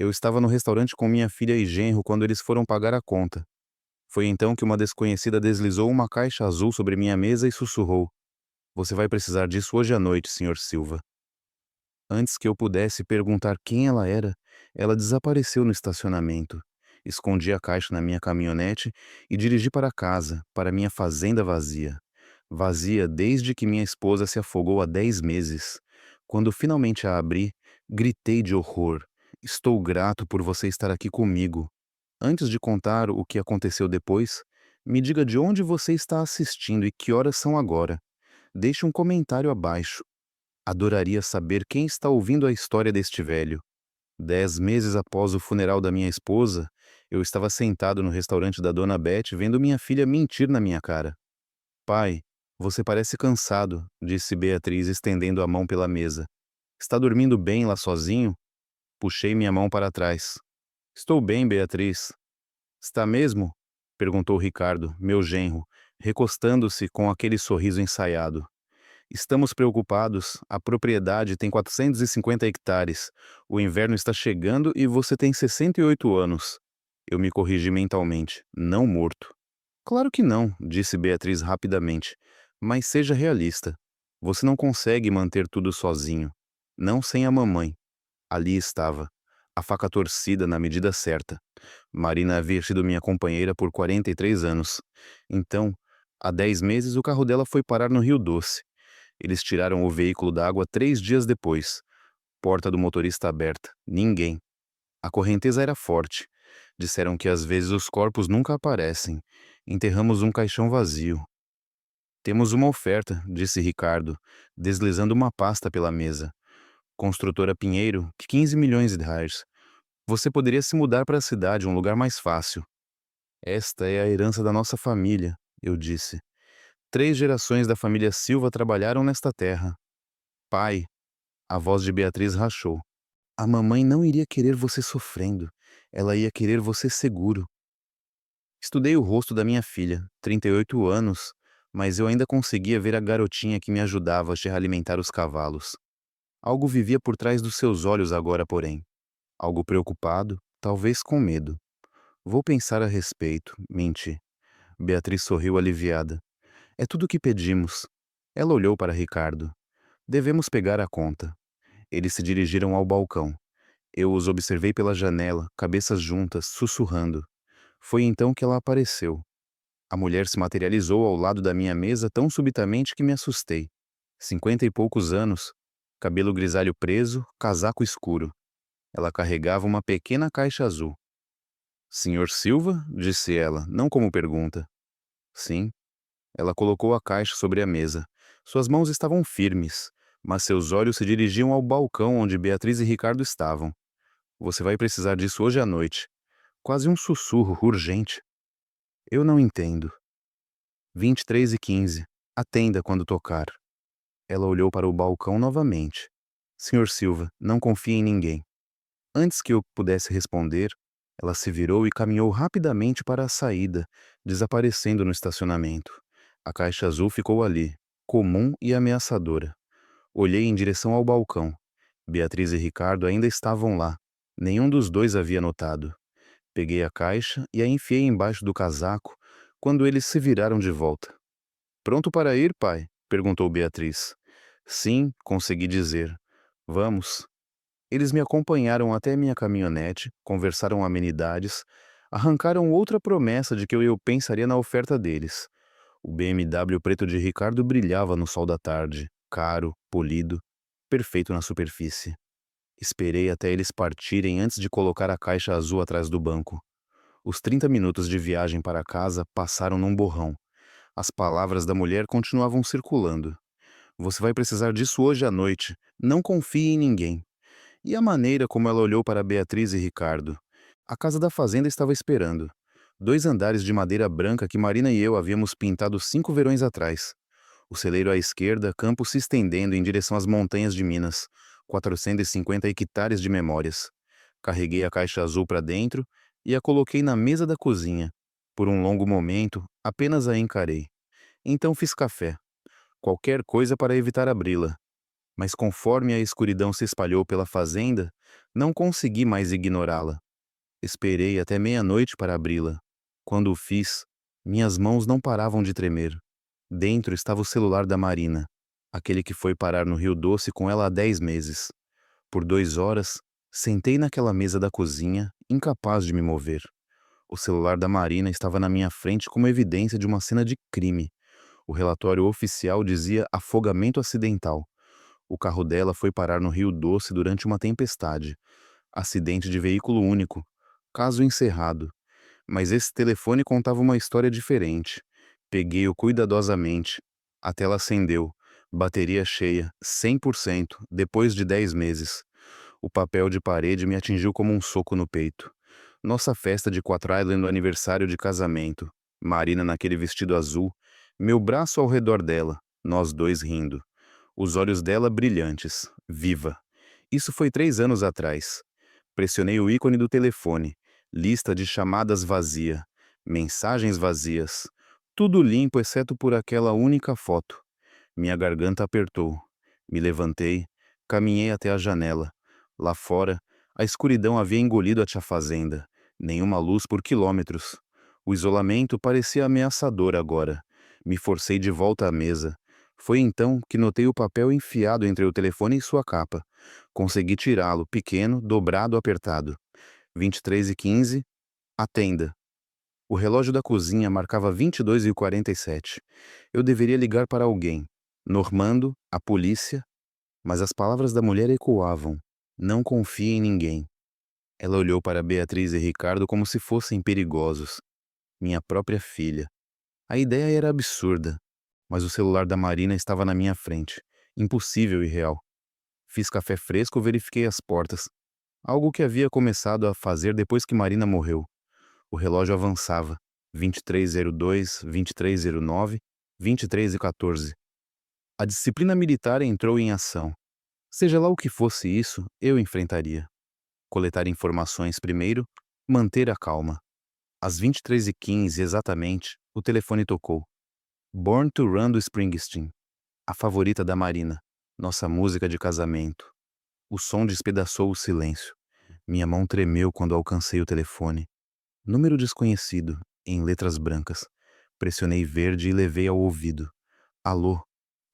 Eu estava no restaurante com minha filha e genro quando eles foram pagar a conta. Foi então que uma desconhecida deslizou uma caixa azul sobre minha mesa e sussurrou: "Você vai precisar disso hoje à noite, Sr. Silva." Antes que eu pudesse perguntar quem ela era, ela desapareceu no estacionamento. Escondi a caixa na minha caminhonete e dirigi para casa, para minha fazenda vazia. Vazia desde que minha esposa se afogou há 10 meses. Quando finalmente a abri, gritei de horror. Estou grato por você estar aqui comigo. Antes de contar o que aconteceu depois, me diga de onde você está assistindo e que horas são agora. Deixe um comentário abaixo. Adoraria saber quem está ouvindo a história deste velho. 10 meses após o funeral da minha esposa, eu estava sentado no restaurante da Dona Beth vendo minha filha mentir na minha cara. "Pai, você parece cansado", disse Beatriz estendendo a mão pela mesa. "Está dormindo bem lá sozinho?" Puxei minha mão para trás. "Estou bem, Beatriz." "Está mesmo?" perguntou Ricardo, meu genro, recostando-se com aquele sorriso ensaiado. "Estamos preocupados. A propriedade tem 450 hectares. O inverno está chegando e você tem 68 anos." Eu me corrigi mentalmente. Não morto. "Claro que não", disse Beatriz rapidamente. "Mas seja realista. Você não consegue manter tudo sozinho. Não sem a mamãe." Ali estava. A faca torcida na medida certa. Marina havia sido minha companheira por 43 anos. Então, há 10 meses, o carro dela foi parar no Rio Doce. Eles tiraram o veículo da água 3 dias depois. Porta do motorista aberta. Ninguém. A correnteza era forte. Disseram que às vezes os corpos nunca aparecem. Enterramos um caixão vazio. "Temos uma oferta", disse Ricardo, deslizando uma pasta pela mesa. "Construtora Pinheiro, 15 milhões de reais. Você poderia se mudar para a cidade, um lugar mais fácil." "Esta é a herança da nossa família", eu disse. "3 gerações da família Silva trabalharam nesta terra." "Pai." A voz de Beatriz rachou. "A mamãe não iria querer você sofrendo. Ela ia querer você seguro." Estudei o rosto da minha filha, 38 anos, mas eu ainda conseguia ver a garotinha que me ajudava a alimentar os cavalos. Algo vivia por trás dos seus olhos agora, porém. Algo preocupado, talvez com medo. "Vou pensar a respeito", menti. Beatriz sorriu aliviada. "É tudo o que pedimos." Ela olhou para Ricardo. "Devemos pegar a conta." Eles se dirigiram ao balcão. Eu os observei pela janela, cabeças juntas, sussurrando. Foi então que ela apareceu. A mulher se materializou ao lado da minha mesa tão subitamente que me assustei. 50 e poucos anos, cabelo grisalho preso, casaco escuro. Ela carregava uma pequena caixa azul. "Senhor Silva?" disse ela, não como pergunta. "Sim." Ela colocou a caixa sobre a mesa. Suas mãos estavam firmes, mas seus olhos se dirigiam ao balcão onde Beatriz e Ricardo estavam. "Você vai precisar disso hoje à noite." Quase um sussurro urgente. "Eu não entendo." 23h15. Atenda quando tocar." Ela olhou para o balcão novamente. "Senhor Silva, não confie em ninguém." Antes que eu pudesse responder, ela se virou e caminhou rapidamente para a saída, desaparecendo no estacionamento. A caixa azul ficou ali, comum e ameaçadora. Olhei em direção ao balcão. Beatriz e Ricardo ainda estavam lá. Nenhum dos dois havia notado. Peguei a caixa e a enfiei embaixo do casaco quando eles se viraram de volta. "Pronto para ir, pai?" perguntou Beatriz. "Sim", consegui dizer. "Vamos." Eles me acompanharam até minha caminhonete, conversaram amenidades, arrancaram outra promessa de que eu pensaria na oferta deles. O BMW preto de Ricardo brilhava no sol da tarde, caro, polido, perfeito na superfície. Esperei até eles partirem antes de colocar a caixa azul atrás do banco. Os 30 minutos de viagem para casa passaram num borrão. As palavras da mulher continuavam circulando. "Você vai precisar disso hoje à noite. Não confie em ninguém." E a maneira como ela olhou para Beatriz e Ricardo. A casa da fazenda estava esperando. 2 andares de madeira branca que Marina e eu havíamos pintado 5 verões atrás. O celeiro à esquerda, campo se estendendo em direção às montanhas de Minas. 450 hectares de memórias. Carreguei a caixa azul para dentro e a coloquei na mesa da cozinha. Por um longo momento, apenas a encarei. Então fiz café. Qualquer coisa para evitar abri-la. Mas conforme a escuridão se espalhou pela fazenda, Não consegui mais ignorá-la. Esperei até meia-noite para abri-la. Quando o fiz, minhas mãos não paravam de tremer. Dentro estava o celular da Marina, aquele que foi parar no Rio Doce com ela há 10 meses. Por 2 horas, sentei naquela mesa da cozinha, incapaz de me mover. O celular da Marina estava na minha frente como evidência de uma cena de crime. O relatório oficial dizia afogamento acidental. O carro dela foi parar no Rio Doce durante uma tempestade. Acidente de veículo único. Caso encerrado. Mas esse telefone contava uma história diferente. Peguei-o cuidadosamente. A tela acendeu. Bateria cheia, 100%, depois de 10 meses. O papel de parede me atingiu como um soco no peito. Nossa festa de Quatro Island no aniversário de casamento. Marina naquele vestido azul. Meu braço ao redor dela. Nós dois rindo. Os olhos dela brilhantes. Viva. Isso foi 3 anos atrás. Pressionei o ícone do telefone. Lista de chamadas vazia. Mensagens vazias. Tudo limpo exceto por aquela única foto. Minha garganta apertou. Me levantei. Caminhei até a janela. Lá fora, a escuridão havia engolido a tia fazenda. Nenhuma luz por quilômetros. O isolamento parecia ameaçador agora. Me forcei de volta à mesa. Foi então que notei o papel enfiado entre o telefone e sua capa. Consegui tirá-lo, pequeno, dobrado, apertado. 23h15, a tenda. O relógio da cozinha marcava 22h47. Eu deveria ligar para alguém. Normando, a polícia. Mas as palavras da mulher ecoavam. Não confie em ninguém. Ela olhou para Beatriz e Ricardo como se fossem perigosos. Minha própria filha. A ideia era absurda. Mas o celular da Marina estava na minha frente. Impossível e real. Fiz café fresco e verifiquei as portas. Algo que havia começado a fazer depois que Marina morreu. O relógio avançava. 23h02, 23h09, 23h14. A disciplina militar entrou em ação. Seja lá o que fosse isso, eu enfrentaria. Coletar informações primeiro, manter a calma. Às 23h15 exatamente, o telefone tocou. Born to Run do Springsteen. A favorita da Marina. Nossa música de casamento. O som despedaçou o silêncio. Minha mão tremeu quando alcancei o telefone. Número desconhecido, em letras brancas. Pressionei verde e levei ao ouvido. Alô?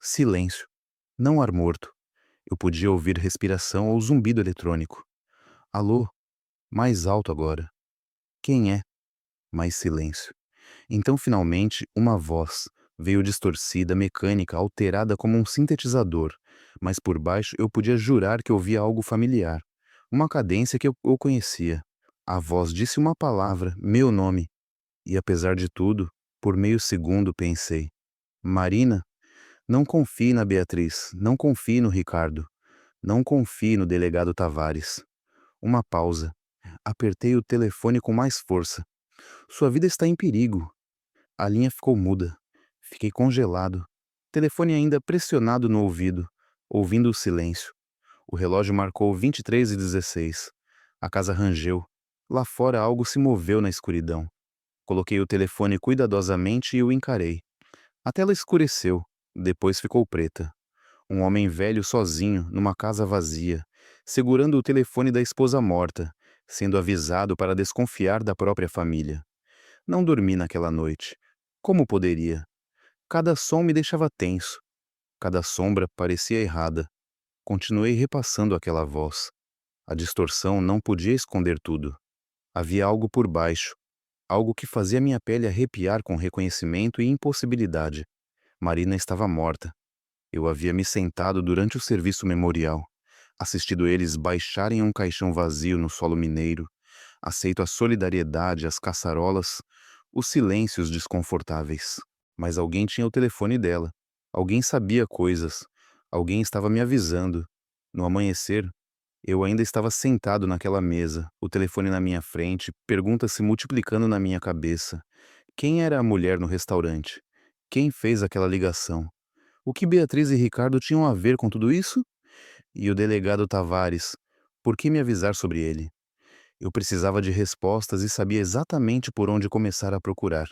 Silêncio. Não ar morto. Eu podia ouvir respiração ou zumbido eletrônico. Alô? Mais alto agora. Quem é? Mais silêncio. Então, finalmente, uma voz. Veio distorcida, mecânica, alterada como um sintetizador. Mas por baixo eu podia jurar que ouvia algo familiar. Uma cadência que eu conhecia. A voz disse uma palavra, meu nome. E apesar de tudo, por meio segundo pensei. Marina? Não confie na Beatriz, não confie no Ricardo. Não confie no delegado Tavares. Uma pausa. Apertei o telefone com mais força. Sua vida está em perigo. A linha ficou muda. Fiquei congelado. Telefone ainda pressionado no ouvido, ouvindo o silêncio. O relógio marcou 23h16. A casa rangeu. Lá fora algo se moveu na escuridão. Coloquei o telefone cuidadosamente e o encarei. A tela escureceu, depois ficou preta. Um homem velho sozinho, numa casa vazia, segurando o telefone da esposa morta, sendo avisado para desconfiar da própria família. Não dormi naquela noite. Como poderia? Cada som me deixava tenso. Cada sombra parecia errada. Continuei repassando aquela voz. A distorção não podia esconder tudo. Havia algo por baixo. Algo que fazia minha pele arrepiar com reconhecimento e impossibilidade. Marina estava morta. Eu havia me sentado durante o serviço memorial, assistido eles baixarem um caixão vazio no solo mineiro, aceito a solidariedade, as caçarolas, os silêncios desconfortáveis. Mas alguém tinha o telefone dela. Alguém sabia coisas. Alguém estava me avisando. No amanhecer, eu ainda estava sentado naquela mesa, o telefone na minha frente, perguntas se multiplicando na minha cabeça. Quem era a mulher no restaurante? Quem fez aquela ligação? O que Beatriz e Ricardo tinham a ver com tudo isso? E o delegado Tavares, por que me avisar sobre ele? Eu precisava de respostas e sabia exatamente por onde começar a procurar.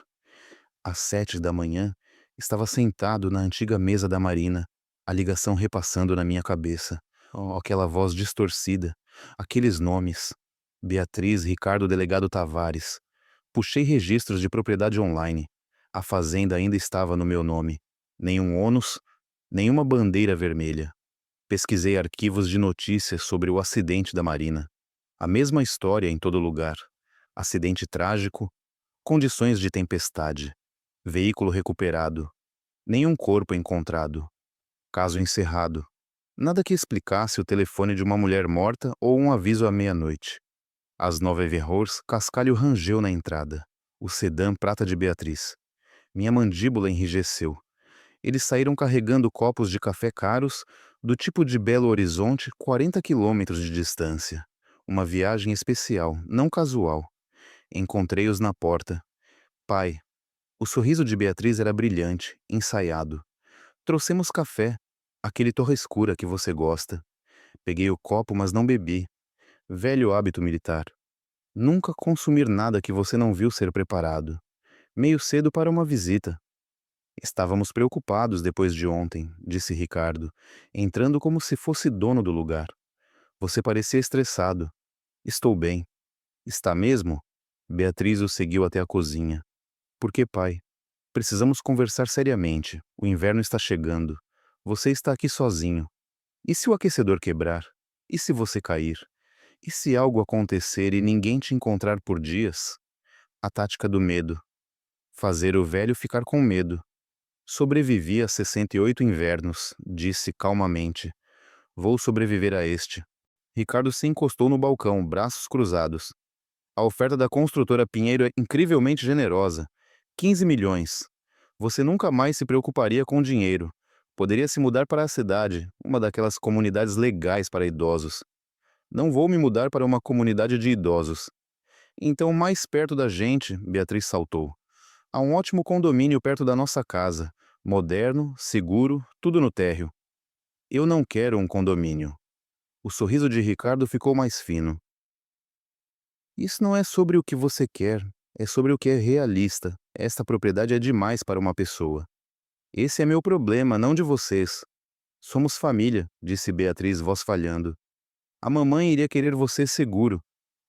Às 7 da manhã, estava sentado na antiga mesa da Marina, a ligação repassando na minha cabeça. Oh, aquela voz distorcida. Aqueles nomes. Beatriz Ricardo Delegado Tavares. Puxei registros de propriedade online. A fazenda ainda estava no meu nome. Nenhum ônus, nenhuma bandeira vermelha. Pesquisei arquivos de notícias sobre o acidente da Marina. A mesma história em todo lugar. Acidente trágico, condições de tempestade. Veículo recuperado. Nenhum corpo encontrado. Caso encerrado. Nada que explicasse o telefone de uma mulher morta ou um aviso à meia-noite. Às 9h, cascalho rangeu na entrada. O sedã prata de Beatriz. Minha mandíbula enrijeceu. Eles saíram carregando copos de café caros, do tipo de Belo Horizonte, 40 quilômetros de distância. Uma viagem especial, não casual. Encontrei-os na porta. Pai. O sorriso de Beatriz era brilhante, ensaiado. Trouxemos café, aquele torra escura que você gosta. Peguei o copo, mas não bebi. Velho hábito militar. Nunca consumir nada que você não viu ser preparado. Meio cedo para uma visita. Estávamos preocupados depois de ontem, disse Ricardo, entrando como se fosse dono do lugar. Você parecia estressado. Estou bem. Está mesmo? Beatriz o seguiu até a cozinha. Por que, pai? Precisamos conversar seriamente. O inverno está chegando. Você está aqui sozinho. E se o aquecedor quebrar? E se você cair? E se algo acontecer e ninguém te encontrar por dias? A tática do medo. Fazer o velho ficar com medo. Sobrevivi a 68 invernos, disse calmamente. Vou sobreviver a este. Ricardo se encostou no balcão, braços cruzados. A oferta da construtora Pinheiro é incrivelmente generosa. 15 milhões. Você nunca mais se preocuparia com dinheiro. Poderia se mudar para a cidade, uma daquelas comunidades legais para idosos. Não vou me mudar para uma comunidade de idosos. Então, mais perto da gente, Beatriz saltou. Há um ótimo condomínio perto da nossa casa. Moderno, seguro, tudo no térreo. Eu não quero um condomínio. O sorriso de Ricardo ficou mais fino. Isso não é sobre o que você quer, é sobre o que é realista. Esta propriedade é demais para uma pessoa. Esse é meu problema, não de vocês. Somos família, disse Beatriz, voz falhando. A mamãe iria querer você seguro.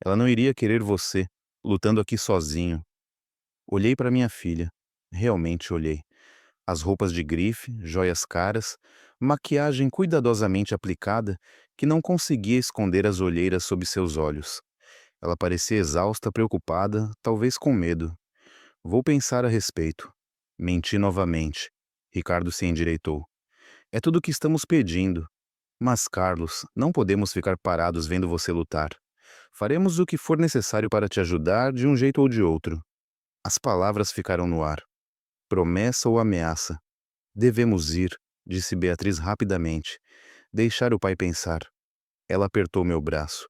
Ela não iria querer você, lutando aqui sozinho. Olhei para minha filha. Realmente olhei. As roupas de grife, joias caras, maquiagem cuidadosamente aplicada que não conseguia esconder as olheiras sob seus olhos. Ela parecia exausta, preocupada, talvez com medo. Vou pensar a respeito. Menti novamente. Ricardo se endireitou. É tudo o que estamos pedindo. Mas, Carlos, não podemos ficar parados vendo você lutar. Faremos o que for necessário para te ajudar de um jeito ou de outro. As palavras ficaram no ar. Promessa ou ameaça? Devemos ir, disse Beatriz rapidamente. Deixar o pai pensar. Ela apertou meu braço.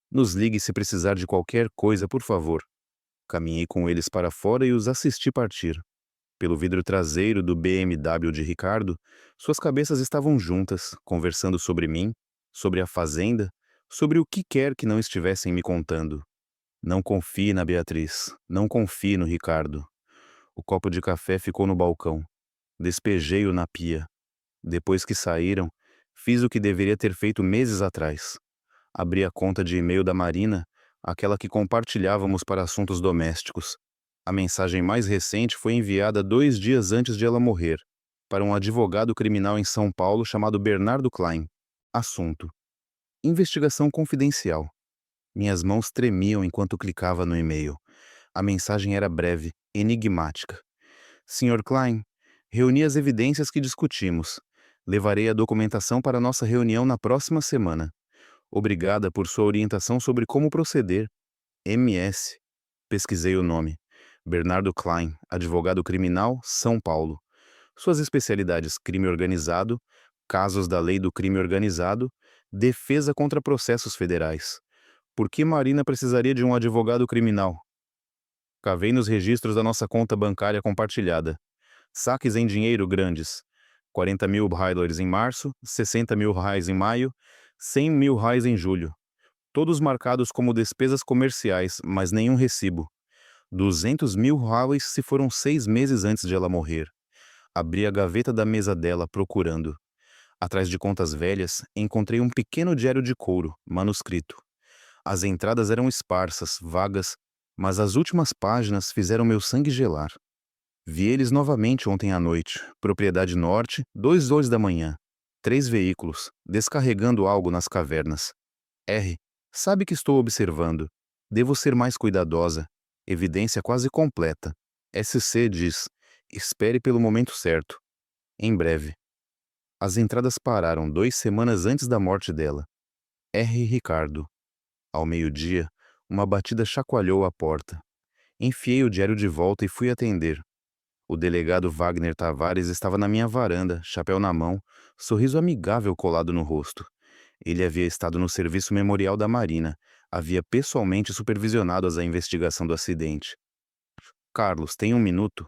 Nos ligue se precisar de qualquer coisa, por favor. Caminhei com eles para fora e os assisti partir. Pelo vidro traseiro do BMW de Ricardo, suas cabeças estavam juntas, conversando sobre mim, sobre a fazenda, sobre o que quer que não estivessem me contando. Não confie na Beatriz, não confie no Ricardo. O copo de café ficou no balcão. Despejei-o na pia. Depois que saíram, fiz o que deveria ter feito meses atrás. Abri a conta de e-mail da Marina, aquela que compartilhávamos para assuntos domésticos. A mensagem mais recente foi enviada 2 dias antes de ela morrer, para um advogado criminal em São Paulo chamado Bernardo Klein. Assunto: investigação confidencial. Minhas mãos tremiam enquanto clicava no e-mail. A mensagem era breve, enigmática. Sr. Klein, reuni as evidências que discutimos. Levarei a documentação para nossa reunião na próxima semana. Obrigada por sua orientação sobre como proceder. MS. Pesquisei o nome. Bernardo Klein, advogado criminal, São Paulo. Suas especialidades: crime organizado, casos da lei do crime organizado, defesa contra processos federais. Por que Marina precisaria de um advogado criminal? Cavei nos registros da nossa conta bancária compartilhada. Saques em dinheiro grandes. 40 mil reais em março, 60 mil reais em maio, 100 mil reais em julho. Todos marcados como despesas comerciais, mas nenhum recibo. 200 mil reais se foram 6 meses antes de ela morrer. Abri a gaveta da mesa dela, procurando. Atrás de contas velhas, encontrei um pequeno diário de couro, manuscrito. As entradas eram esparsas, vagas, mas as últimas páginas fizeram meu sangue gelar. Vi eles novamente ontem à noite. Propriedade Norte, 2 horas da manhã. 3 veículos, descarregando algo nas cavernas. R. Sabe que estou observando. Devo ser mais cuidadosa. Evidência quase completa. SC diz: espere pelo momento certo. Em breve. As entradas pararam 2 semanas antes da morte dela. R. Ricardo. Ao meio-dia, uma batida chacoalhou a porta. Enfiei o diário de volta e fui atender. O delegado Wagner Tavares estava na minha varanda, chapéu na mão, sorriso amigável colado no rosto. Ele havia estado no serviço memorial da Marina, havia pessoalmente supervisionado a investigação do acidente. Carlos, tem um minuto?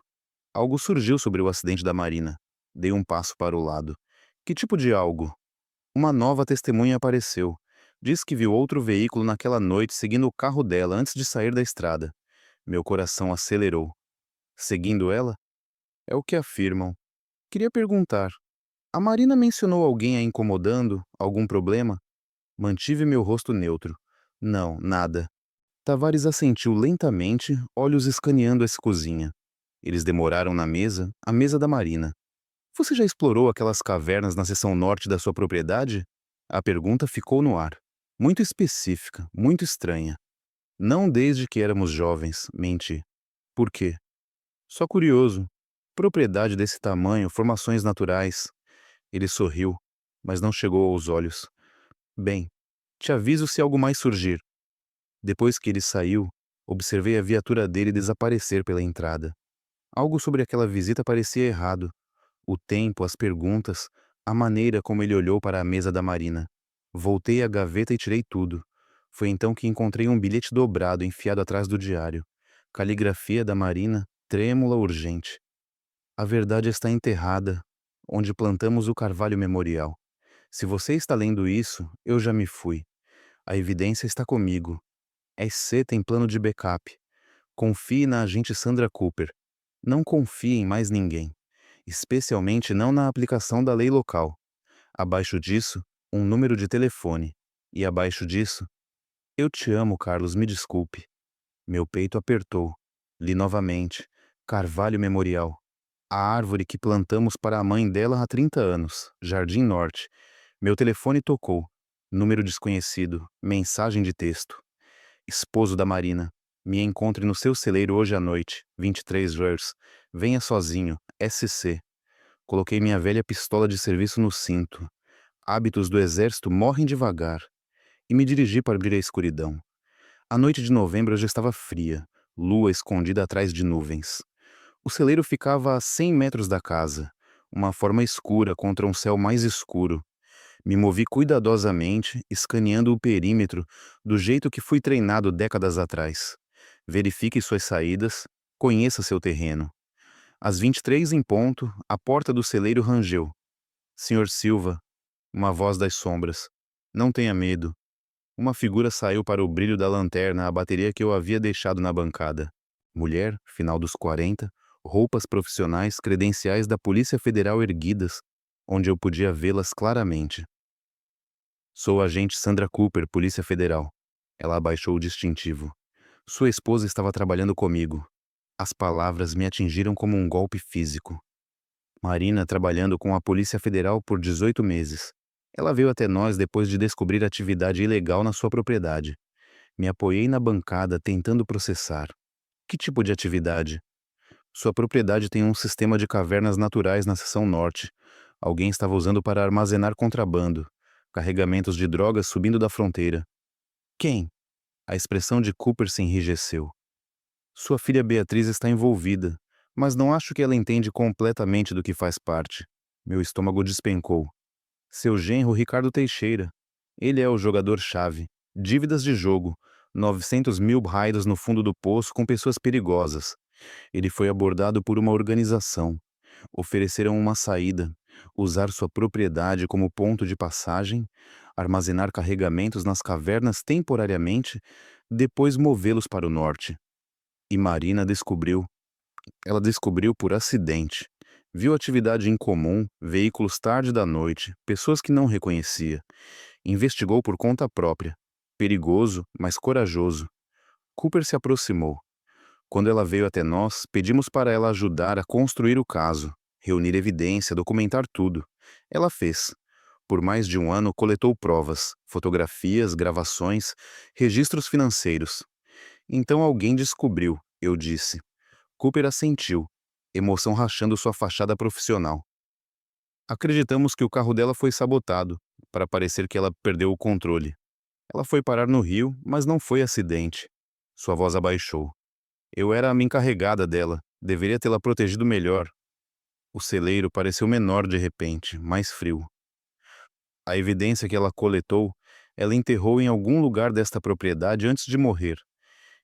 Algo surgiu sobre o acidente da Marina. Dei um passo para o lado. Que tipo de algo? Uma nova testemunha apareceu. Diz que viu outro veículo naquela noite seguindo o carro dela antes de sair da estrada. Meu coração acelerou. Seguindo ela? É o que afirmam. Queria perguntar. A Marina mencionou alguém a incomodando? Algum problema? Mantive meu rosto neutro. Não, nada. Tavares assentiu lentamente, olhos escaneando essa cozinha. Eles demoraram na mesa, a mesa da Marina. Você já explorou aquelas cavernas na seção norte da sua propriedade? A pergunta ficou no ar. Muito específica, muito estranha. Não desde que éramos jovens, menti. Por quê? Só curioso. Propriedade desse tamanho, formações naturais. Ele sorriu, mas não chegou aos olhos. Bem, te aviso se algo mais surgir. Depois que ele saiu, observei a viatura dele desaparecer pela entrada. Algo sobre aquela visita parecia errado. O tempo, as perguntas, a maneira como ele olhou para a mesa da Marina. Voltei à gaveta e tirei tudo. Foi então que encontrei um bilhete dobrado enfiado atrás do diário. Caligrafia da Marina, trêmula, urgente. A verdade está enterrada, onde plantamos o carvalho memorial. Se você está lendo isso, eu já me fui. A evidência está comigo. SC tem plano de backup. Confie na agente Sandra Cooper. Não confie em mais ninguém. Especialmente não na aplicação da lei local. Abaixo disso, um número de telefone. E abaixo disso, eu te amo, Carlos, me desculpe. Meu peito apertou. Li novamente. Carvalho Memorial. A árvore que plantamos para a mãe dela há 30 anos. Jardim Norte. Meu telefone tocou. Número desconhecido. Mensagem de texto. Esposo da Marina. Me encontre no seu celeiro hoje à noite. 23 Vers. Venha sozinho. SC. Coloquei minha velha pistola de serviço no cinto. Hábitos do exército morrem devagar. E me dirigi para abrir a escuridão. A noite de novembro já estava fria, lua escondida atrás de nuvens. O celeiro ficava a 100 metros da casa, uma forma escura contra um céu mais escuro. Me movi cuidadosamente, escaneando o perímetro do jeito que fui treinado décadas atrás. Verifique suas saídas, conheça seu terreno. Às 23 em ponto, a porta do celeiro rangeu. Senhor Silva, uma voz das sombras. Não tenha medo. Uma figura saiu para o brilho da lanterna, a bateria que eu havia deixado na bancada. Mulher, final dos 40, roupas profissionais, credenciais da Polícia Federal erguidas, onde eu podia vê-las claramente. Sou a agente Sandra Cooper, Polícia Federal. Ela abaixou o distintivo. Sua esposa estava trabalhando comigo. As palavras me atingiram como um golpe físico. Marina trabalhando com a Polícia Federal por 18 meses. Ela veio até nós depois de descobrir atividade ilegal na sua propriedade. Me apoiei na bancada tentando processar. Que tipo de atividade? Sua propriedade tem um sistema de cavernas naturais na seção norte. Alguém estava usando para armazenar contrabando. Carregamentos de drogas subindo da fronteira. Quem? A expressão de Cooper se enrijeceu. Sua filha Beatriz está envolvida, mas não acho que ela entende completamente do que faz parte. Meu estômago despencou. Seu genro Ricardo Teixeira. Ele é o jogador-chave. Dívidas de jogo. 900 mil raidos no fundo do poço com pessoas perigosas. Ele foi abordado por uma organização. Ofereceram uma saída. Usar sua propriedade como ponto de passagem. Armazenar carregamentos nas cavernas temporariamente. Depois movê-los para o norte. E Marina descobriu. Ela descobriu por acidente. Viu atividade incomum, veículos tarde da noite, pessoas que não reconhecia. Investigou por conta própria. Perigoso, mas corajoso. Cooper se aproximou. Quando ela veio até nós, pedimos para ela ajudar a construir o caso, reunir evidência, documentar tudo. Ela fez. Por mais de um ano, coletou provas, fotografias, gravações, registros financeiros. Então alguém descobriu, eu disse. Cooper assentiu, emoção rachando sua fachada profissional. Acreditamos que o carro dela foi sabotado, para parecer que ela perdeu o controle. Ela foi parar no rio, mas não foi acidente. Sua voz abaixou. Eu era a minha encarregada dela, deveria tê-la protegido melhor. O celeiro pareceu menor de repente, mais frio. A evidência que ela coletou, ela enterrou em algum lugar desta propriedade antes de morrer.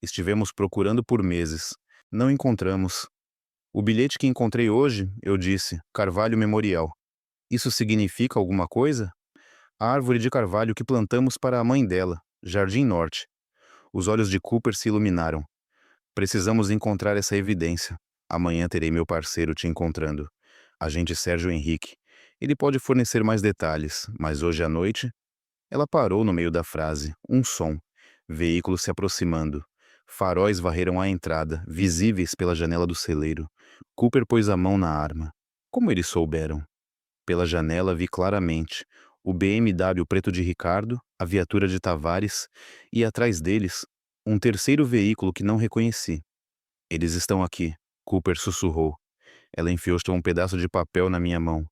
Estivemos procurando por meses. Não encontramos. O bilhete que encontrei hoje, eu disse, Carvalho Memorial. Isso significa alguma coisa? A árvore de carvalho que plantamos para a mãe dela, Jardim Norte. Os olhos de Cooper se iluminaram. Precisamos encontrar essa evidência. Amanhã terei meu parceiro te encontrando. Agente Sérgio Henrique. Ele pode fornecer mais detalhes, mas hoje à noite... Ela parou no meio da frase. Um som. Veículos se aproximando. Faróis varreram a entrada, visíveis pela janela do celeiro. Cooper pôs a mão na arma. Como eles souberam? Pela janela vi claramente o BMW preto de Ricardo, a viatura de Tavares e, atrás deles, um terceiro veículo que não reconheci. Eles estão aqui, Cooper sussurrou. Ela enfiou um pedaço de papel na minha mão.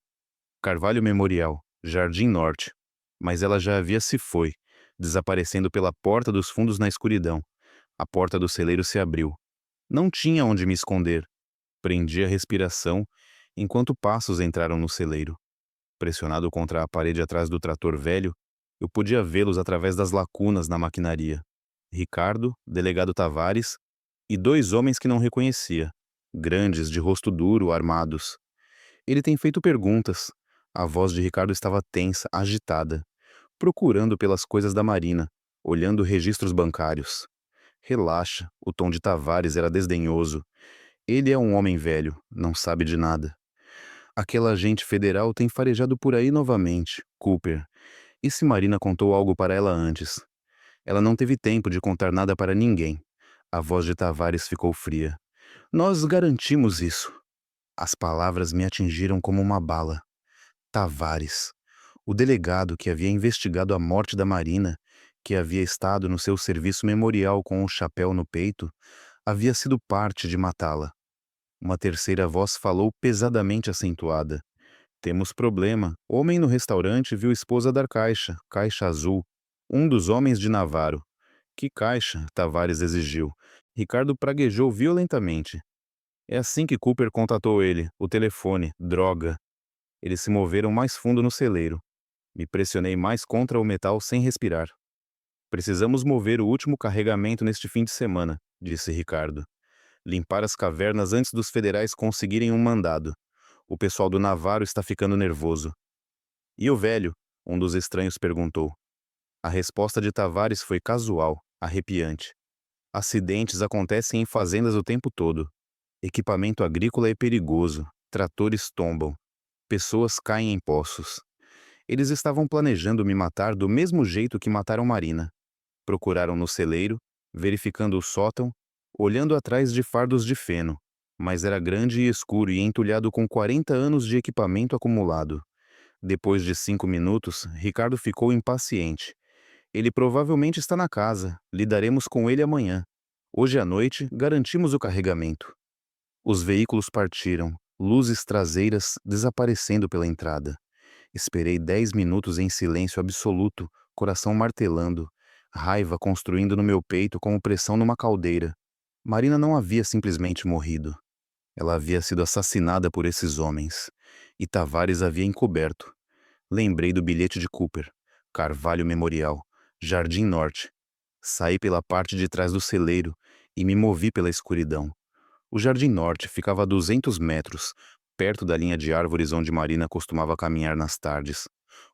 Carvalho Memorial, Jardim Norte. Mas ela já havia se foi, desaparecendo pela porta dos fundos na escuridão. A porta do celeiro se abriu. Não tinha onde me esconder. Prendi a respiração enquanto passos entraram no celeiro. Pressionado contra a parede atrás do trator velho, eu podia vê-los através das lacunas na maquinaria. Ricardo, delegado Tavares e dois homens que não reconhecia, grandes, de rosto duro, armados. Ele tem feito perguntas. A voz de Ricardo estava tensa, agitada, procurando pelas coisas da Marina, olhando registros bancários. Relaxa, o tom de Tavares era desdenhoso. Ele é um homem velho, não sabe de nada. Aquela agente federal tem farejado por aí novamente, Cooper. E se Marina contou algo para ela antes? Ela não teve tempo de contar nada para ninguém. A voz de Tavares ficou fria. Nós garantimos isso. As palavras me atingiram como uma bala. Tavares, o delegado que havia investigado a morte da Marina, que havia estado no seu serviço memorial com um chapéu no peito, havia sido parte de matá-la. Uma terceira voz falou pesadamente acentuada. Temos problema. Homem no restaurante viu esposa dar caixa, caixa azul. Um dos homens de Navarro. Que caixa? Tavares exigiu. Ricardo praguejou violentamente. É assim que Cooper contatou ele, o telefone, droga. Eles se moveram mais fundo no celeiro. Me pressionei mais contra o metal sem respirar. Precisamos mover o último carregamento neste fim de semana, disse Ricardo. Limpar as cavernas antes dos federais conseguirem um mandado. O pessoal do Navarro está ficando nervoso. E o velho? Um dos estranhos perguntou. A resposta de Tavares foi casual, arrepiante. Acidentes acontecem em fazendas o tempo todo. Equipamento agrícola é perigoso. Tratores tombam. Pessoas caem em poços. Eles estavam planejando me matar do mesmo jeito que mataram Marina. Procuraram no celeiro, verificando o sótão, olhando atrás de fardos de feno, mas era grande e escuro e entulhado com 40 anos de equipamento acumulado. Depois de 5 minutos, Ricardo ficou impaciente. Ele provavelmente está na casa, lidaremos com ele amanhã. Hoje à noite, garantimos o carregamento. Os veículos partiram, luzes traseiras desaparecendo pela entrada. Esperei 10 minutos em silêncio absoluto, coração martelando, raiva construindo no meu peito como pressão numa caldeira. Marina não havia simplesmente morrido. Ela havia sido assassinada por esses homens. E Tavares havia encoberto. Lembrei do bilhete de Cooper. Carvalho Memorial. Jardim Norte. Saí pela parte de trás do celeiro e me movi pela escuridão. O Jardim Norte ficava a 200 metros, perto da linha de árvores onde Marina costumava caminhar nas tardes.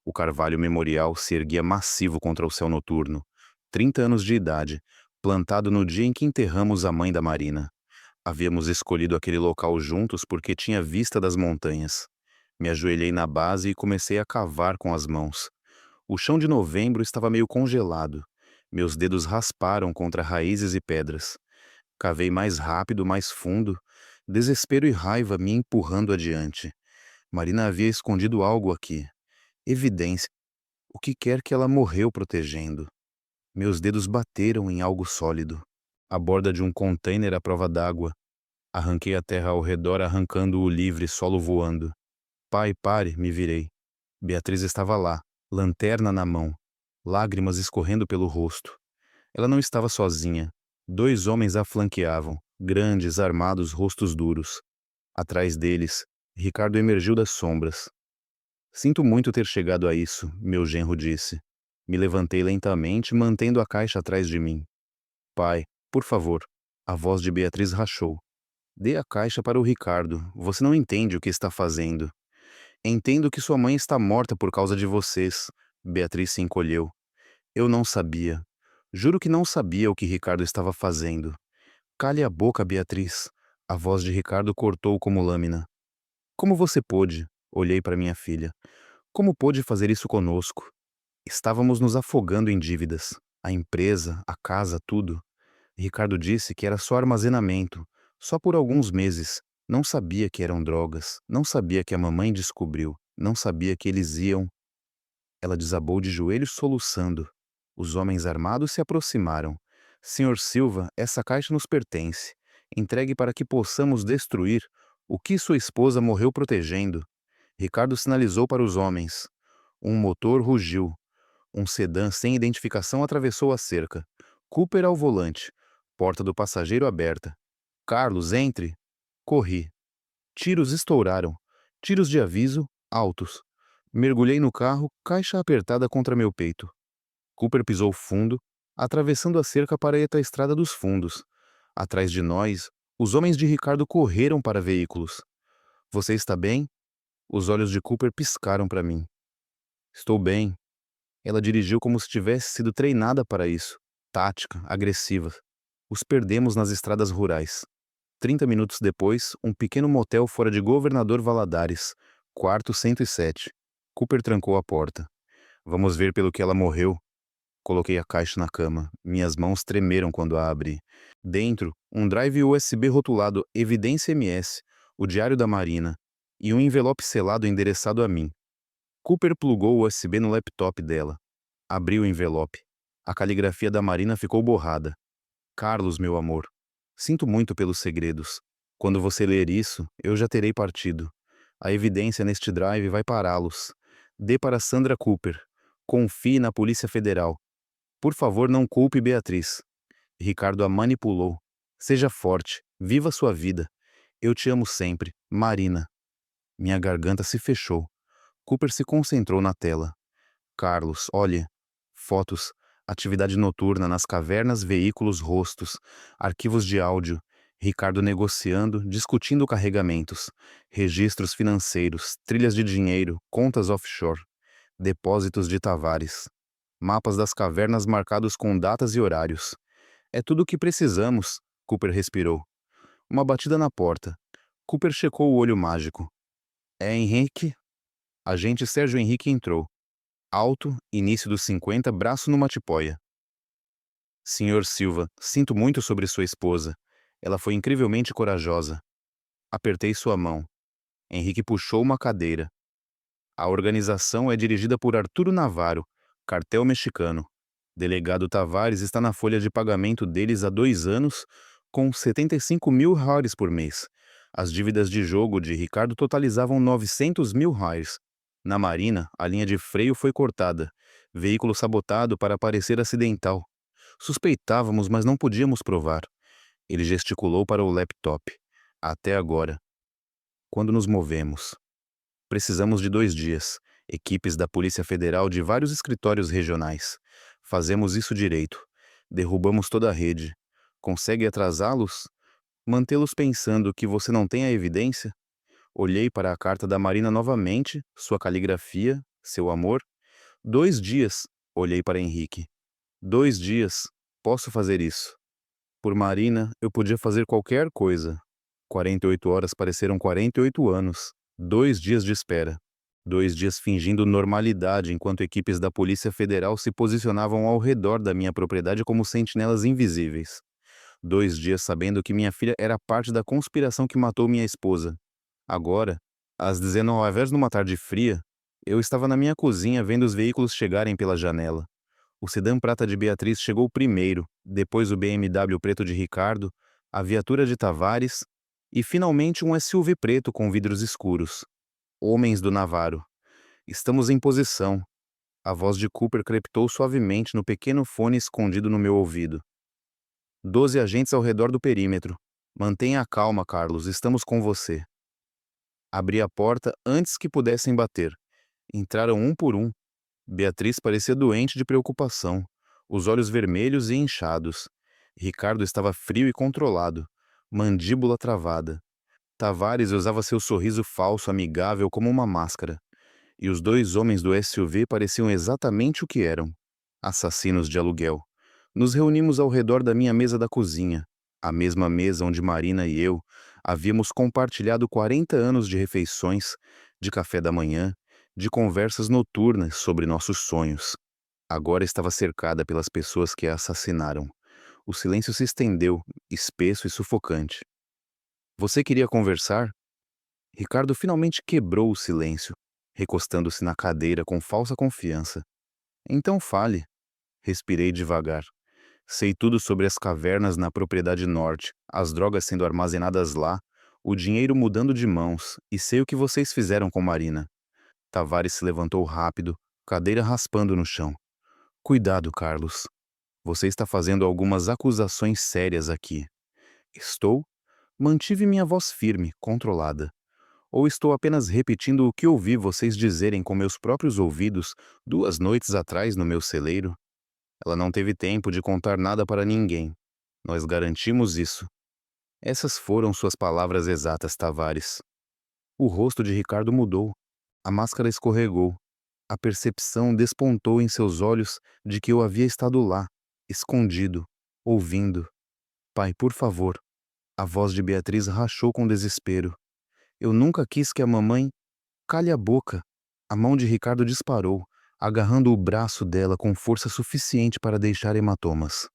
O Carvalho Memorial se erguia massivo contra o céu noturno. 30 anos de idade, plantado no dia em que enterramos a mãe da Marina. Havíamos escolhido aquele local juntos porque tinha vista das montanhas. Me ajoelhei na base e comecei a cavar com as mãos. O chão de novembro estava meio congelado. Meus dedos rasparam contra raízes e pedras. Cavei mais rápido, mais fundo, desespero e raiva me empurrando adiante. Marina havia escondido algo aqui. Evidência. O que quer que ela morreu protegendo. Meus dedos bateram em algo sólido. A borda de um container à prova d'água. Arranquei a terra ao redor, arrancando-o livre, solo voando. Pai, pare, me virei. Beatriz estava lá, lanterna na mão, lágrimas escorrendo pelo rosto. Ela não estava sozinha. 2 homens a flanqueavam, grandes, armados, rostos duros. Atrás deles, Ricardo emergiu das sombras. Sinto muito ter chegado a isso, meu genro disse. Me levantei lentamente, mantendo a caixa atrás de mim. Pai, por favor. A voz de Beatriz rachou. Dê a caixa para o Ricardo. Você não entende o que está fazendo. Entendo que sua mãe está morta por causa de vocês. Beatriz se encolheu. Eu não sabia. Juro que não sabia o que Ricardo estava fazendo. Cale a boca, Beatriz. A voz de Ricardo cortou como lâmina. Como você pôde? Olhei para minha filha. Como pôde fazer isso conosco? Estávamos nos afogando em dívidas. A empresa, a casa, tudo. Ricardo disse que era só armazenamento, só por alguns meses. Não sabia que eram drogas, não sabia que a mamãe descobriu, não sabia que eles iam. Ela desabou de joelhos soluçando. Os homens armados se aproximaram. Senhor Silva, essa caixa nos pertence. Entregue para que possamos destruir o que sua esposa morreu protegendo. Ricardo sinalizou para os homens. Um motor rugiu. Um sedã sem identificação atravessou a cerca. Cooper ao volante. Porta do passageiro aberta. Carlos, entre. Corri. Tiros estouraram. Tiros de aviso, altos. Mergulhei no carro, caixa apertada contra meu peito. Cooper pisou fundo, atravessando a cerca para ir à estrada dos fundos. Atrás de nós, os homens de Ricardo correram para veículos. Você está bem? Os olhos de Cooper piscaram para mim. Estou bem. Ela dirigiu como se tivesse sido treinada para isso. Tática, agressiva. Os perdemos nas estradas rurais. 30 minutos depois, um pequeno motel fora de Governador Valadares, quarto 107. Cooper trancou a porta. Vamos ver pelo que ela morreu. Coloquei a caixa na cama. Minhas mãos tremeram quando a abri. Dentro, um drive USB rotulado Evidência MS, o Diário da Marina, e um envelope selado endereçado a mim. Cooper plugou o USB no laptop dela. Abriu o envelope. A caligrafia da Marina ficou borrada. Carlos, meu amor, sinto muito pelos segredos. Quando você ler isso, eu já terei partido. A evidência neste drive vai pará-los. Dê para Sandra Cooper. Confie na Polícia Federal. Por favor, não culpe Beatriz. Ricardo a manipulou. Seja forte. Viva sua vida. Eu te amo sempre. Marina. Minha garganta se fechou. Cooper se concentrou na tela. Carlos, olhe. Fotos. Atividade noturna nas cavernas, veículos, rostos. Arquivos de áudio. Ricardo negociando, discutindo carregamentos. Registros financeiros, trilhas de dinheiro, contas offshore. Depósitos de Tavares. Mapas das cavernas marcados com datas e horários. É tudo o que precisamos, Cooper respirou. Uma batida na porta. Cooper checou o olho mágico. É Henrique? Agente Sérgio Henrique entrou. Alto, início dos 50, braço numa tipóia. Senhor Silva, sinto muito sobre sua esposa. Ela foi incrivelmente corajosa. Apertei sua mão. Henrique puxou uma cadeira. A organização é dirigida por Arturo Navarro, cartel mexicano. Delegado Tavares está na folha de pagamento deles há 2 anos, com 75 mil reais por mês. As dívidas de jogo de Ricardo totalizavam 900 mil reais. Na Marina, a linha de freio foi cortada. Veículo sabotado para parecer acidental. Suspeitávamos, mas não podíamos provar. Ele gesticulou para o laptop. Até agora. Quando nos movemos? Precisamos de 2 dias. Equipes da Polícia Federal de vários escritórios regionais. Fazemos isso direito. Derrubamos toda a rede. Consegue atrasá-los? Mantê-los pensando que você não tem a evidência? Olhei para a carta da Marina novamente, sua caligrafia, seu amor. 2 dias. Olhei para Henrique. 2 dias. Posso fazer isso. Por Marina, eu podia fazer qualquer coisa. 48 horas pareceram 48 anos. 2 dias de espera. 2 dias fingindo normalidade enquanto equipes da Polícia Federal se posicionavam ao redor da minha propriedade como sentinelas invisíveis. 2 dias sabendo que minha filha era parte da conspiração que matou minha esposa. Agora, às 19 horas numa tarde fria, eu estava na minha cozinha vendo os veículos chegarem pela janela. O sedã prata de Beatriz chegou primeiro, depois o BMW preto de Ricardo, a viatura de Tavares e finalmente um SUV preto com vidros escuros. Homens do Navarro. Estamos em posição. A voz de Cooper crepitou suavemente no pequeno fone escondido no meu ouvido. 12 agentes ao redor do perímetro. Mantenha a calma, Carlos, estamos com você. Abri a porta antes que pudessem bater. Entraram um por um. Beatriz parecia doente de preocupação, os olhos vermelhos e inchados. Ricardo estava frio e controlado, mandíbula travada. Tavares usava seu sorriso falso amigável como uma máscara. E os 2 homens do SUV pareciam exatamente o que eram: assassinos de aluguel. Nos reunimos ao redor da minha mesa da cozinha, a mesma mesa onde Marina e eu havíamos compartilhado 40 anos de refeições, de café da manhã, de conversas noturnas sobre nossos sonhos. Agora estava cercada pelas pessoas que a assassinaram. O silêncio se estendeu, espesso e sufocante. Você queria conversar? Ricardo finalmente quebrou o silêncio, recostando-se na cadeira com falsa confiança. Então fale. Respirei devagar. Sei tudo sobre as cavernas na propriedade norte, as drogas sendo armazenadas lá, o dinheiro mudando de mãos, e sei o que vocês fizeram com Marina. Tavares se levantou rápido, cadeira raspando no chão. Cuidado, Carlos. Você está fazendo algumas acusações sérias aqui. Estou? Mantive minha voz firme, controlada. Ou estou apenas repetindo o que ouvi vocês dizerem com meus próprios ouvidos 2 noites atrás no meu celeiro? Ela não teve tempo de contar nada para ninguém. Nós garantimos isso. Essas foram suas palavras exatas, Tavares. O rosto de Ricardo mudou. A máscara escorregou. A percepção despontou em seus olhos de que eu havia estado lá, escondido, ouvindo. Pai, por favor. A voz de Beatriz rachou com desespero. Eu nunca quis que a mamãe... Cale a boca. A mão de Ricardo disparou, agarrando o braço dela com força suficiente para deixar hematomas.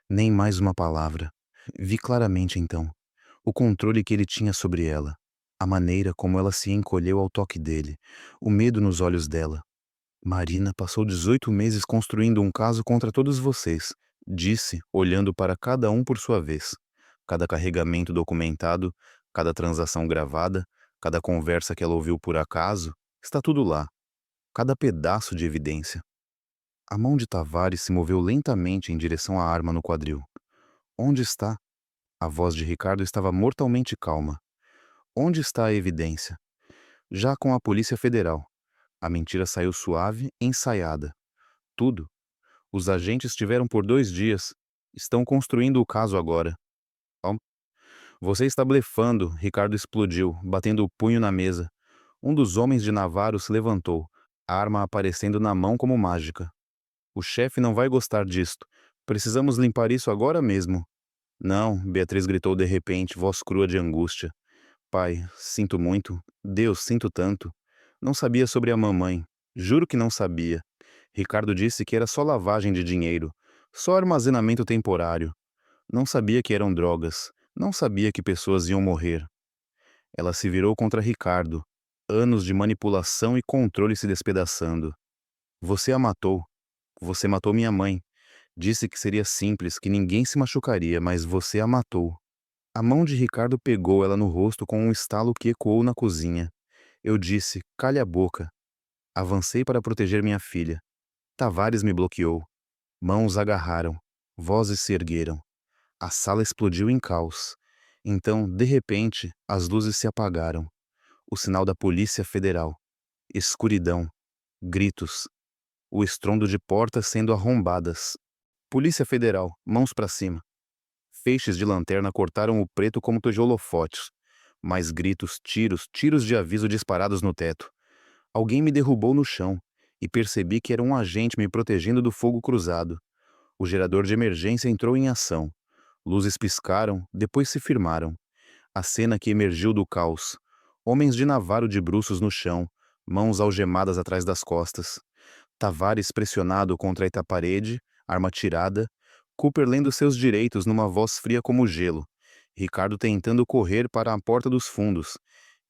Nem mais uma palavra. Vi claramente então o controle que ele tinha sobre ela, a maneira como ela se encolheu ao toque dele, o medo nos olhos dela. Marina passou 18 meses construindo um caso contra todos vocês, disse, olhando para cada um por sua vez. Cada carregamento documentado, cada transação gravada, cada conversa que ela ouviu por acaso, está tudo lá. Cada pedaço de evidência. A mão de Tavares se moveu lentamente em direção à arma no quadril. Onde está? A voz de Ricardo estava mortalmente calma. Onde está a evidência? Já com a Polícia Federal. A mentira saiu suave, ensaiada. Tudo. Os agentes tiveram por 2 dias. Estão construindo o caso agora. Oh. Você está blefando, Ricardo explodiu, batendo o punho na mesa. Um dos homens de Navarro se levantou, a arma aparecendo na mão como mágica. O chefe não vai gostar disto. Precisamos limpar isso agora mesmo. Não, Beatriz gritou de repente, voz crua de angústia. Pai, sinto muito. Deus, sinto tanto. Não sabia sobre a mamãe. Juro que não sabia. Ricardo disse que era só lavagem de dinheiro. Só armazenamento temporário. Não sabia que eram drogas. Não sabia que pessoas iam morrer. Ela se virou contra Ricardo. Anos de manipulação e controle se despedaçando. Você a matou. Você matou minha mãe. Disse que seria simples, que ninguém se machucaria, mas você a matou. A mão de Ricardo pegou ela no rosto com um estalo que ecoou na cozinha. Eu disse, cale a boca. Avancei para proteger minha filha. Tavares me bloqueou. Mãos agarraram. Vozes se ergueram. A sala explodiu em caos. Então, de repente, as luzes se apagaram. O sinal da Polícia Federal. Escuridão. Gritos. O estrondo de portas sendo arrombadas. Polícia Federal, mãos para cima. Feixes de lanterna cortaram o preto como holofotes. Mais gritos, tiros de aviso disparados no teto. Alguém me derrubou no chão, e percebi que era um agente me protegendo do fogo cruzado. O gerador de emergência entrou em ação. Luzes piscaram, depois se firmaram. A cena que emergiu do caos. Homens de Navarro de bruços no chão, mãos algemadas atrás das costas. Tavares pressionado contra a parede, arma tirada. Cooper lendo seus direitos numa voz fria como gelo. Ricardo tentando correr para a porta dos fundos.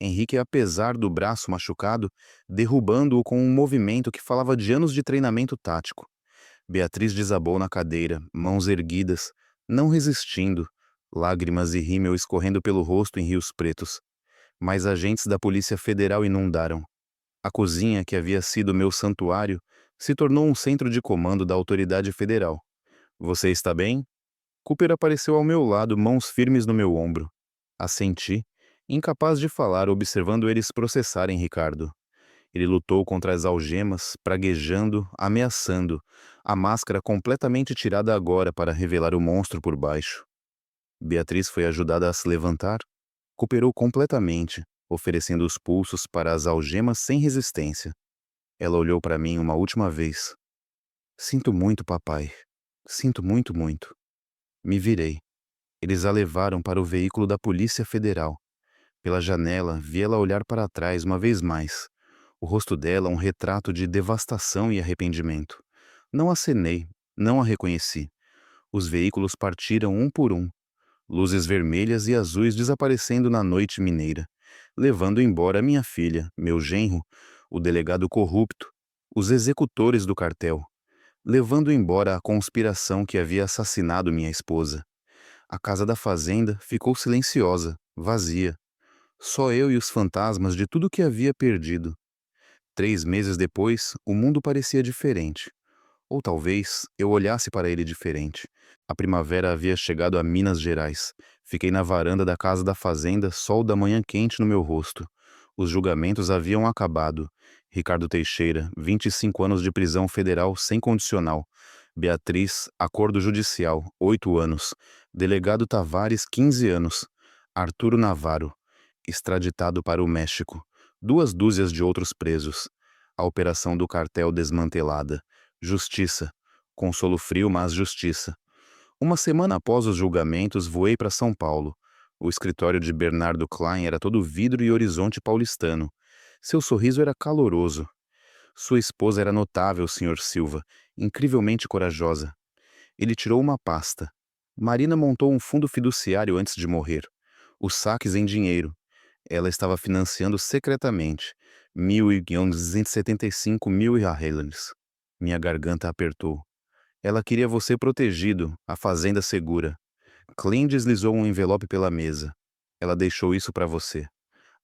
Henrique, apesar do braço machucado, derrubando-o com um movimento que falava de anos de treinamento tático. Beatriz desabou na cadeira, mãos erguidas, não resistindo, lágrimas e rímel escorrendo pelo rosto em rios pretos. Mais agentes da Polícia Federal inundaram. A cozinha, que havia sido meu santuário, se tornou um centro de comando da autoridade federal. Você está bem? Cooper apareceu ao meu lado, mãos firmes no meu ombro. Assenti, incapaz de falar, observando eles processarem Ricardo. Ele lutou contra as algemas, praguejando, ameaçando, a máscara completamente tirada agora para revelar o monstro por baixo. Beatriz foi ajudada a se levantar, cooperou completamente, oferecendo os pulsos para as algemas sem resistência. Ela olhou para mim uma última vez. Sinto muito, papai. Sinto muito, muito. Me virei. Eles a levaram para o veículo da Polícia Federal. Pela janela, vi ela olhar para trás uma vez mais. O rosto dela um retrato de devastação e arrependimento. Não acenei, não a reconheci. Os veículos partiram um por um, luzes vermelhas e azuis desaparecendo na noite mineira, levando embora minha filha, meu genro, o delegado corrupto, os executores do cartel, levando embora a conspiração que havia assassinado minha esposa. A casa da fazenda ficou silenciosa, vazia. Só eu e os fantasmas de tudo que havia perdido. 3 meses depois, o mundo parecia diferente. Ou talvez eu olhasse para ele diferente. A primavera havia chegado a Minas Gerais. Fiquei na varanda da casa da fazenda, sol da manhã quente no meu rosto. Os julgamentos haviam acabado. Ricardo Teixeira, 25 anos de prisão federal sem condicional. Beatriz, acordo judicial, 8 anos. Delegado Tavares, 15 anos. Arturo Navarro, extraditado para o México. 2 dúzias de outros presos. A operação do cartel desmantelada. Justiça. Consolo frio, mas justiça. Uma semana após os julgamentos, voei para São Paulo. O escritório de Bernardo Klein era todo vidro e horizonte paulistano. Seu sorriso era caloroso. Sua esposa era notável, Sr. Silva, incrivelmente corajosa. Ele tirou uma pasta. Marina montou um fundo fiduciário antes de morrer. Os saques em dinheiro. Ela estava financiando secretamente. 1.275 mil reais. Minha garganta apertou. Ela queria você protegido, a fazenda segura. Klein deslizou um envelope pela mesa. Ela deixou isso para você.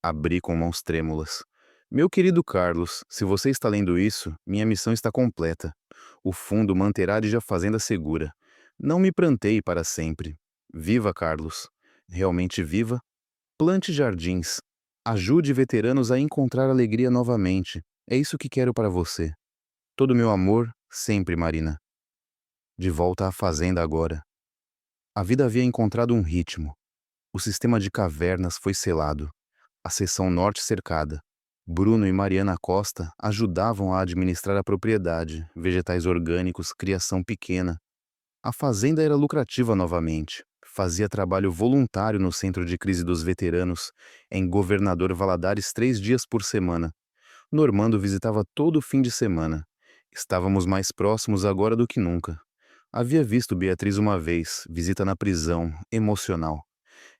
Abri com mãos trêmulas. Meu querido Carlos, se você está lendo isso, minha missão está completa. O fundo manterá de a fazenda segura. Não me pranteie para sempre. Viva, Carlos. Realmente viva. Plante jardins. Ajude veteranos a encontrar alegria novamente. É isso que quero para você. Todo meu amor, sempre, Marina. De volta à fazenda agora. A vida havia encontrado um ritmo. O sistema de cavernas foi selado. A seção norte cercada. Bruno e Mariana Costa ajudavam a administrar a propriedade, vegetais orgânicos, criação pequena. A fazenda era lucrativa novamente. Fazia trabalho voluntário no Centro de Crise dos Veteranos, em Governador Valadares 3 dias por semana. Normando visitava todo fim de semana. Estávamos mais próximos agora do que nunca. Havia visto Beatriz uma vez, visita na prisão, emocional.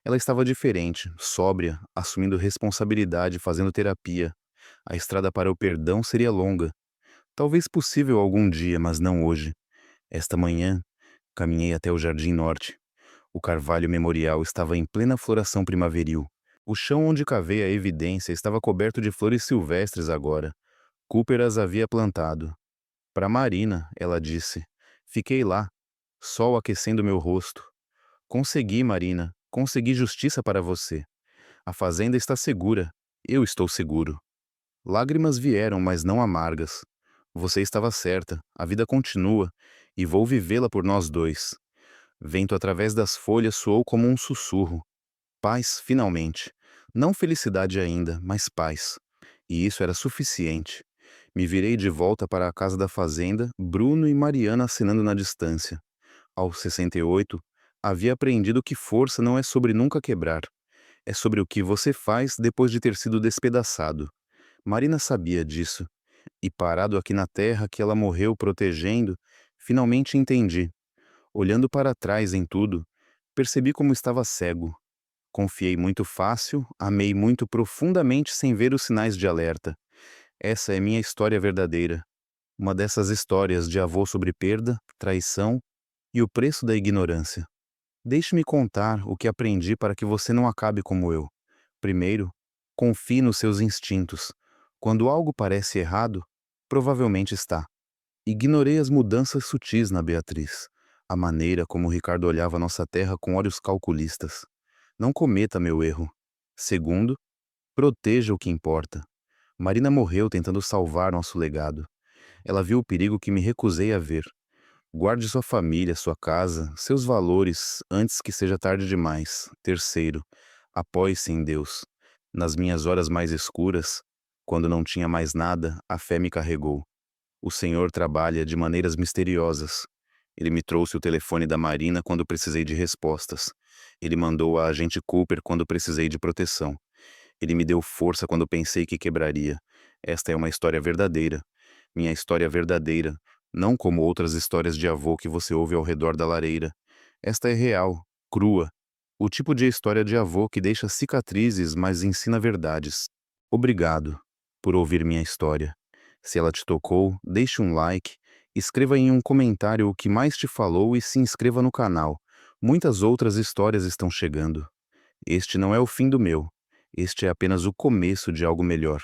Ela estava diferente, sóbria, assumindo responsabilidade, fazendo terapia. A estrada para o perdão seria longa. Talvez possível algum dia, mas não hoje. Esta manhã, caminhei até o Jardim Norte. O carvalho memorial estava em plena floração primaveril. O chão onde cavei a evidência estava coberto de flores silvestres agora. Cooper as havia plantado. Para Marina, ela disse. Fiquei lá, sol aquecendo meu rosto. Consegui, Marina. Consegui justiça para você. A fazenda está segura. Eu estou seguro. Lágrimas vieram, mas não amargas. Você estava certa. A vida continua. E vou vivê-la por nós dois. Vento através das folhas soou como um sussurro. Paz, finalmente. Não felicidade ainda, mas paz. E isso era suficiente. Me virei de volta para a casa da fazenda, Bruno e Mariana acenando na distância. Aos 68, Havia aprendido que força não é sobre nunca quebrar, é sobre o que você faz depois de ter sido despedaçado. Marina sabia disso, e parado aqui na terra que ela morreu protegendo, finalmente entendi. Olhando para trás em tudo, percebi como estava cego. Confiei muito fácil, amei muito profundamente sem ver os sinais de alerta. Essa é minha história verdadeira. Uma dessas histórias de avô sobre perda, traição e o preço da ignorância. Deixe-me contar o que aprendi para que você não acabe como eu. Primeiro, confie nos seus instintos. Quando algo parece errado, provavelmente está. Ignorei as mudanças sutis na Beatriz, a maneira como o Ricardo olhava nossa terra com olhos calculistas. Não cometa meu erro. Segundo, proteja o que importa. Marina morreu tentando salvar nosso legado. Ela viu o perigo que me recusei a ver. Guarde sua família, sua casa, seus valores antes que seja tarde demais. Terceiro, apoie-se em Deus. Nas minhas horas mais escuras, quando não tinha mais nada, a fé me carregou. O Senhor trabalha de maneiras misteriosas. Ele me trouxe o telefone da Marina quando precisei de respostas. Ele mandou a agente Cooper quando precisei de proteção. Ele me deu força quando pensei que quebraria. Esta é uma história verdadeira. Minha história verdadeira, não como outras histórias de avô que você ouve ao redor da lareira. Esta é real, crua. O tipo de história de avô que deixa cicatrizes, mas ensina verdades. Obrigado por ouvir minha história. Se ela te tocou, deixe um like, escreva em um comentário o que mais te falou e se inscreva no canal. Muitas outras histórias estão chegando. Este não é o fim do meu. Este é apenas o começo de algo melhor.